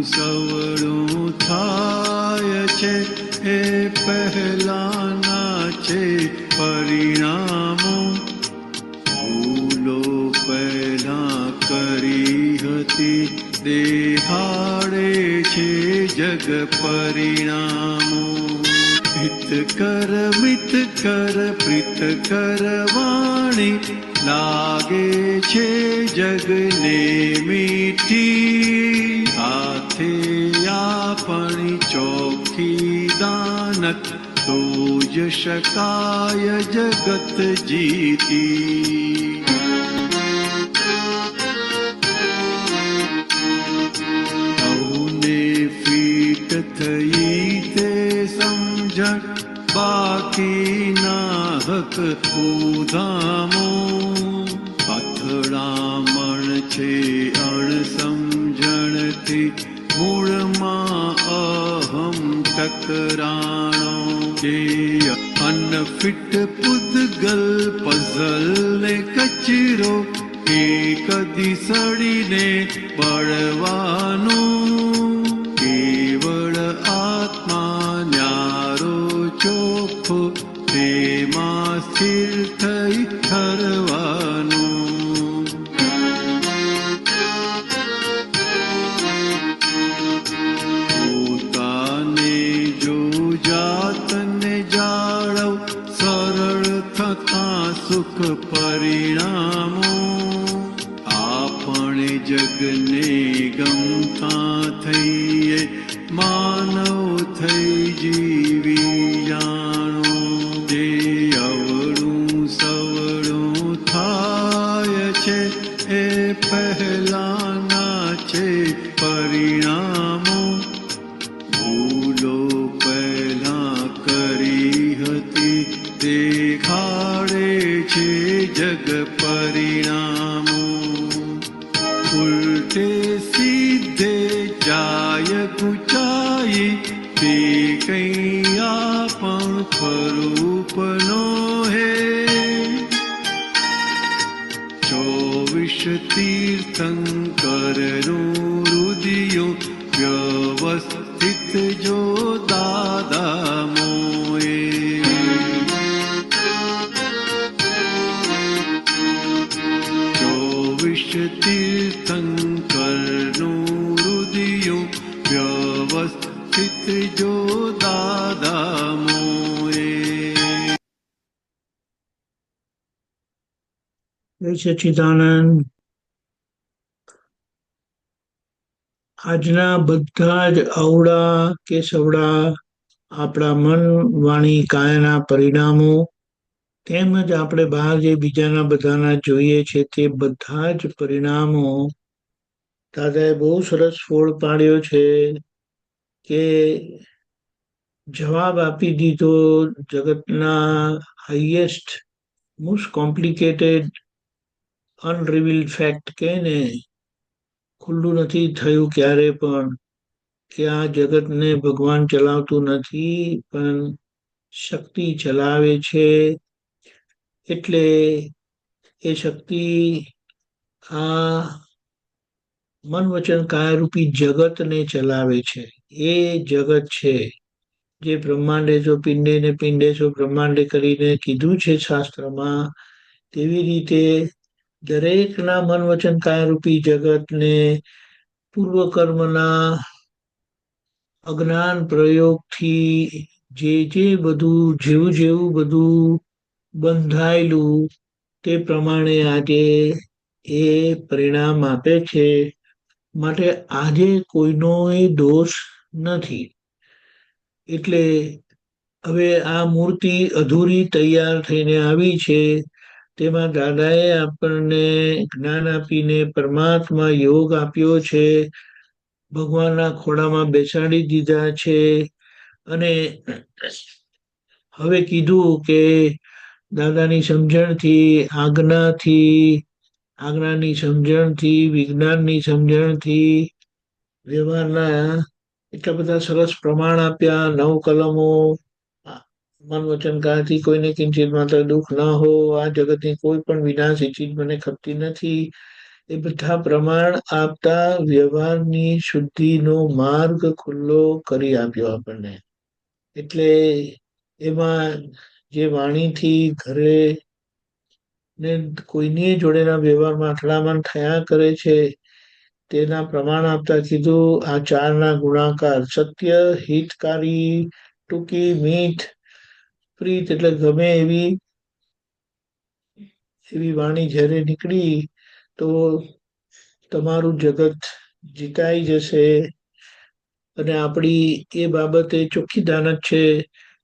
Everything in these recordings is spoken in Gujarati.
સવળું થાય છે એ પહેલાના છે પરિણામો. ભૂલો પહેલા કરી હતી દેખાડે છે જગ પરિણામો. હિત કર મિત કર પ્રીત કર વાણી લાગે છે જગને મીઠી. સાથે આપણી ચોખ્ખી દાનત તો જ શકાય જગત જીતી. સૌને ફીટ થઈ તે સમજણ બાકીના હક ઉધામો. અથડામણ છે અણસમજણથી મૂળમાં અહમ ટકરાણો. જે અનફિટ પૂતગલ પઝલ ને કચરો એ કદી સડીને બળવાનું. કેવળ આત્મા ન્યારો ચોખ્ખો તેમાં સ્થિર થઈ ઠરવાનું. પોતાને જો જાતને જાળવ સરળ થતા સુખ પરિણામો. આપણે જગને ગમતા થઈએ માનવ થઈ જીવી જાણો. જે અવળું સવળું થાય છે એ પહેલાના છે પરિણામો. ભૂલો પહેલા કરી હતી દેખાડે છે જગ પરિણામો. ઉલટે સીધે જાય ગુચાઈ તે કૈયા પણ સ્વરૂપનો હે. 24 તીર્થંકરનું રુદિયો વ્યવસ્થિત જો દાદા મોએ. 24 તીર્થંકરનું રુદિયો વ્યવસ્થિત જો દાદા મોએ. સચ્ચિદાનંદ. આજના બધા જ અવળા કે સવળા આપણા મન વાણી કાયાના પરિણામો તેમજ આપણે બહાર જે બીજાના બધાના જોઈએ છે તે બધા જ પરિણામો દાદાએ બહુ સરસ ફોડ પાડ્યો છે કે જવાબ આપી દીધો જગતના હાઈએસ્ટ મોસ્ટ કોમ્પ્લિકેટેડ અનરિવીલ્ડ ફેક્ટ કે ને ખુલ્લું નથી થયું ક્યારે પણ કે આ જગતને ભગવાન ચલાવતું નથી પણ શક્તિ ચલાવે છે. એટલે એ શક્તિ આ મન વચન કાયરૂપી જગતને ચલાવે છે. એ જગત છે જે બ્રહ્માંડે જો પિંડે ને પિંડે જો બ્રહ્માંડે કરીને કીધું છે શાસ્ત્રમાં. તેવી રીતે દરેકના મન વચન કાયરૂપી જગતને પૂર્વકર્મના અજ્ઞાન પ્રયોગથી જે બધું જેવું બધું બંધાયેલું તે પ્રમાણે આજે એ પરિણામ આપે છે. માટે આજે કોઈનો દોષ નથી. એટલે હવે આ મૂર્તિ અધૂરી તૈયાર થઈને આવી છે. તેમાં દાદાએ આપણને જ્ઞાન આપીને પરમાત્મા યોગ આપ્યો છે. ભગવાનના ખોળામાં બેસાડી દીધા છે અને હવે કીધું કે દાદાની સમજણથી આજ્ઞાની સમજણથી વિજ્ઞાનની સમજણથી વ્યવહારના એટલા બધા સરસ પ્રમાણ આપ્યા. 9 કલમો મન વચન કાયાથી કોઈને કિંચિત માત્ર દુઃખ ન હો, આ જગતની કોઈ પણ વિનાશી ચીજ મને ખપતી નથી. એ બધા પ્રમાણ આપતા વ્યવહારની શુદ્ધિનો માર્ગ ખુલ્લો કરી આપ્યો આપણને. એટલે એમાં જે વાણીથી ઘરે ને કોઈની જોડેના વ્યવહારમાં અથડામણ થયા કરે છે, તેના પ્રમાણ આપતા કીધું આ ચારના ગુણાકાર સત્ય, હિતકારી, ટૂંકી, મીઠ, પ્રીત એટલે ગમે એવી વાણી જ્યારે નીકળી તો તમારું જગત જીતાઈ જશે. અને આપણી એ બાબતે ચોખ્ખી દાનત છે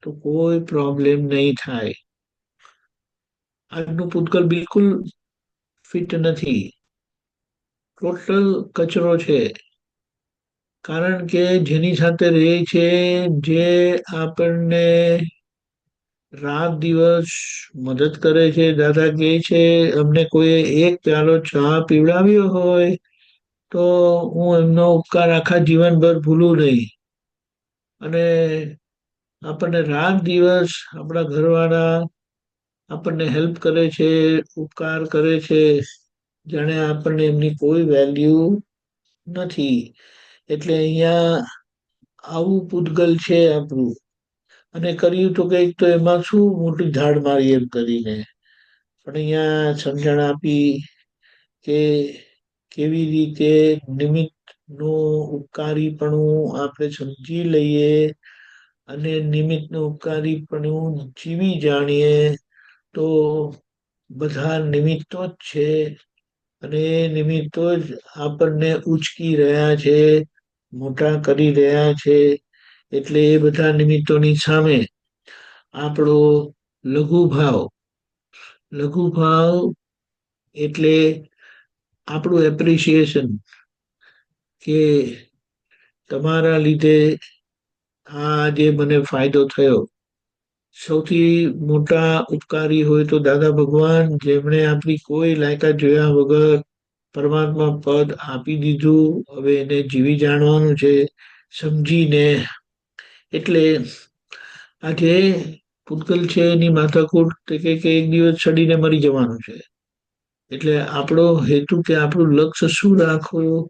તો કોઈ પ્રોબ્લેમ નહીં થાય. આજનું પૂતગલ બિલકુલ ફિટ નથી, ટોટલ કચરો છે. કારણ કે જેની સાથે રહે છે, જે આપણને રાત દિવસ મદદ કરે છે, દાદા કહે છે અમને કોઈ એક પ્યાલો ચા પીવડાવ્યો હોય તો હું એમનો ઉપકાર આખા જીવનભર ભૂલું નહીં. અને આપણને રાત દિવસ આપણા ઘરવાળા આપણને હેલ્પ કરે છે, ઉપકાર કરે છે, જાણે આપણને એમની કોઈ વેલ્યુ નથી. એટલે અહીંયા આવું પૂતગલ છે આપણું. અને કર્યું તો કંઈક તો એમાં શું મોટી ધાડ મારી એમ કરીને. પણ અહીંયા સમજણ આપી કે કેવી રીતે નિમિત્તનું ઉપકારીપણું આપણે સમજી લઈએ અને નિમિત્તનું ઉપકારીપણું જીવી જાણીએ તો બધા નિમિત્તો જ છે. અને એ નિમિત્તો જ આપણને ઉચકી રહ્યા છે, મોટા કરી રહ્યા છે. એટલે એ બધા નિમિત્તોની સામે આપણો લઘુભાવ એટલે આપણું એપ્રિસિએશન કે તમારા લીધે આ જે મને ફાયદો થયો. સૌથી મોટા ઉપકારી હોય તો દાદા ભગવાન, જેમણે આપણી કોઈ લાયકાત જોયા વગર પરમાત્મા પદ આપી દીધું. હવે એને જીવી જાણવાનું છે સમજીને. એટલે આજે પૂતગલ છે એની માથાકૂટ કે એક દિવસ ચડીને મરી જવાનું છે. એટલે આપણો હેતુ કે આપણું લક્ષ્ય શું રાખવું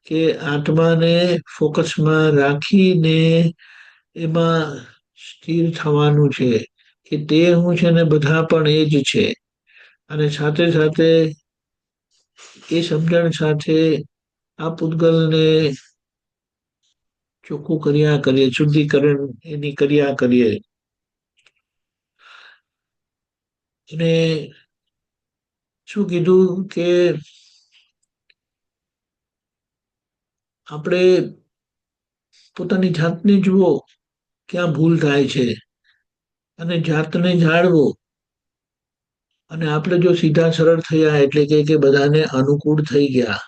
કે આત્માને ફોકસમાં રાખીને એમાં સ્થિર થવાનું છે કે તે હું છે ને બધા પણ એ જ છે. અને સાથે સાથે એ સમજણ સાથે આ પૂતગલને ચોખ્ખું કર્યા કરીએ, શુદ્ધિકરણ એની કર્યા કરીએ. અને શું કીધું કે આપણે પોતાની જાતને જુઓ ક્યાં ભૂલ થાય છે અને જાતને જાળવો. અને આપણે જો સીધા સરળ થયા એટલે કે બધાને અનુકૂળ થઈ ગયા.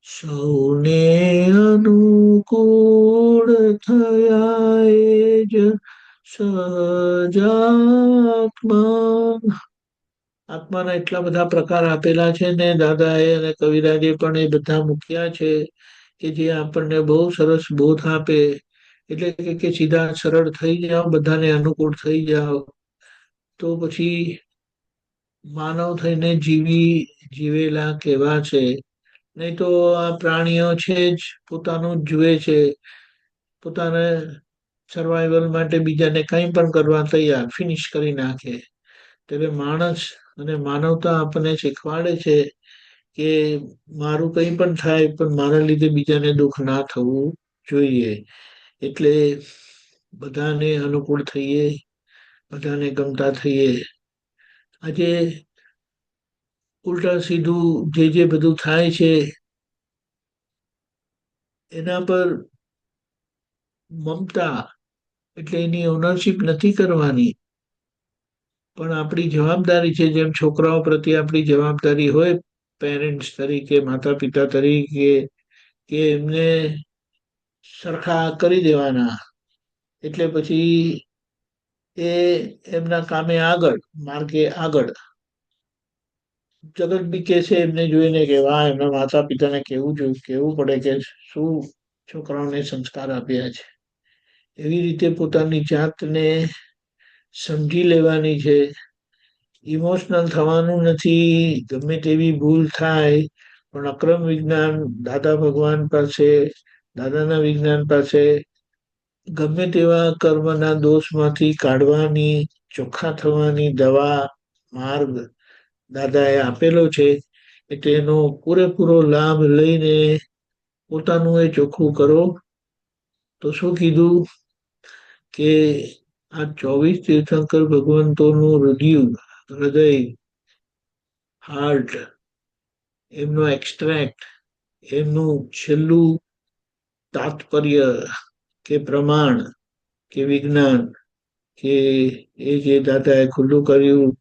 સૌને અનુકૂળ થયા એ જ સજાત્મા. આત્માના એટલા બધા પ્રકાર આપેલા છે ને દાદાએ અને કવિરાજે પણ એ બધા મૂક્યા છે કે જે આપણને બહુ સરસ બોધ આપે. એટલે કે સીધા સરળ થઈ જાઓ, બધાને અનુકૂળ થઈ જાઓ તો પછી માનવ થઈને જીવેલા કેવા છે. નહીં તો આ પ્રાણીઓ છે જ પોતાનું જ જુએ છે, પોતાને સર્વાઈવલ માટે બીજાને કંઈ પણ કરવા તૈયાર, ફિનિશ કરી નાખે. ત્યારે માણસ અને માનવતા આપણને શીખવાડે છે કે મારું કંઈ પણ થાય પણ મારા લીધે બીજાને દુઃખ ના થવું જોઈએ. એટલે બધાને અનુકૂળ થઈએ, બધાને ગમતા થઈએ. આજે ઉલટા સીધું જે બધું થાય છે એના પર મમતા એટલે એની ઓનરશિપ નથી કરવાની, પણ આપણી જવાબદારી છે. જેમ છોકરાઓ પ્રત્યે આપણી જવાબદારી હોય પેરેન્ટ્સ તરીકે, માતા પિતા તરીકે, કે એમને સરખા કરી દેવાના. એટલે પછી એ એમના કામે આગળ, માર્ગે આગળ. જગત બી કે છે એમને જોઈને કે વાહ, એમના માતા પિતાને કેવું પડે કે શું છોકરાઓને સંસ્કાર આપ્યા છે. એવી રીતે પોતાની જાતને સમજી લેવાની છે. ઇમોશનલ થવાનું નથી. ગમે તેવી ભૂલ થાય પણ અક્રમ વિજ્ઞાન દાદા ભગવાન પાસે, દાદાના વિજ્ઞાન પાસે ગમે તેવા કર્મના દોષમાંથી કાઢવાની, ચોખ્ખા થવાની દવા માર્ગ દાદાએ આપેલો છે. એટલે એનો પૂરેપૂરો લાભ લઈને પોતાનું એ ચોખ્ખું કરો. તો શું કીધું કે આ 24 તીર્થંકર ભગવંતોનું હૃદય, હાર્ટ, એમનો એક્સ્ટ્રેક્ટ, એમનું છેલ્લું તાત્પર્ય કે પ્રમાણ કે વિજ્ઞાન કે એ જે દાદાએ ખુલ્લું કર્યું,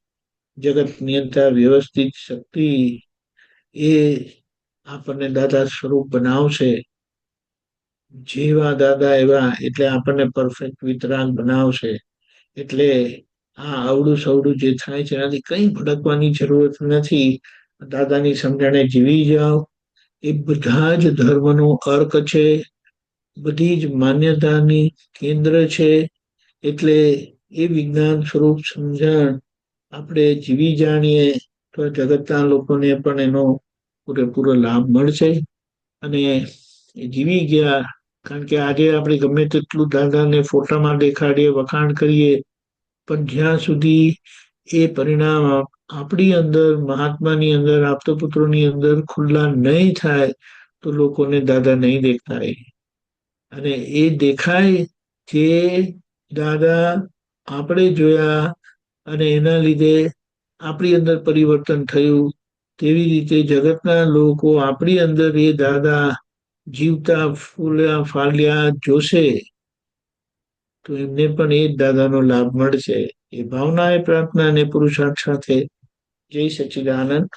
જગત નિયંતા વ્યવસ્થિત શક્તિ, એ આપણને દાદા સ્વરૂપ બનાવશે. જેવા દાદા એવા, એટલે આપણને પરફેક્ટ વિતરાગ બનાવશે. એટલે આ અવળું સવડું જે થાય છે એનાથી કંઈ ભડકવાની જરૂરત નથી. દાદાની સમજણે જીવી જાઓ. એ બધા જ ધર્મનો અર્ક છે, બધી જ માન્યતાની કેન્દ્ર છે. એટલે એ વિજ્ઞાન સ્વરૂપ સમજણ આપણે જીવી જાણીએ તો જગતના લોકોને પણ એનો પૂરેપૂરો લાભ મળશે. અને જીવી ગયા, કારણ કે આજે આપણે ગમે તેટલું દાદાને ફોટામાં દેખાડીએ, વખાણ કરીએ, પણ જ્યાં સુધી એ પરિણામ આપણી અંદર, મહાત્માની અંદર, આપતપુત્રોની અંદર ખુલ્લા નહીં થાય તો લોકોને દાદા નહીં દેખાય. અને એ દેખાય જે દાદા આપણે જોયા અને એના લીધે આપણી અંદર પરિવર્તન થયું. તેવી રીતે જગતના લોકો આપણી અંદર એ દાદા જીવતા ફૂલ્યા ફાલ્યા જોશે તો એમને પણ એ જ દાદાનો લાભ મળશે. એ ભાવના, એ પ્રાર્થના અને પુરુષાર્થ સાથે જય સચ્ચિદાનંદ.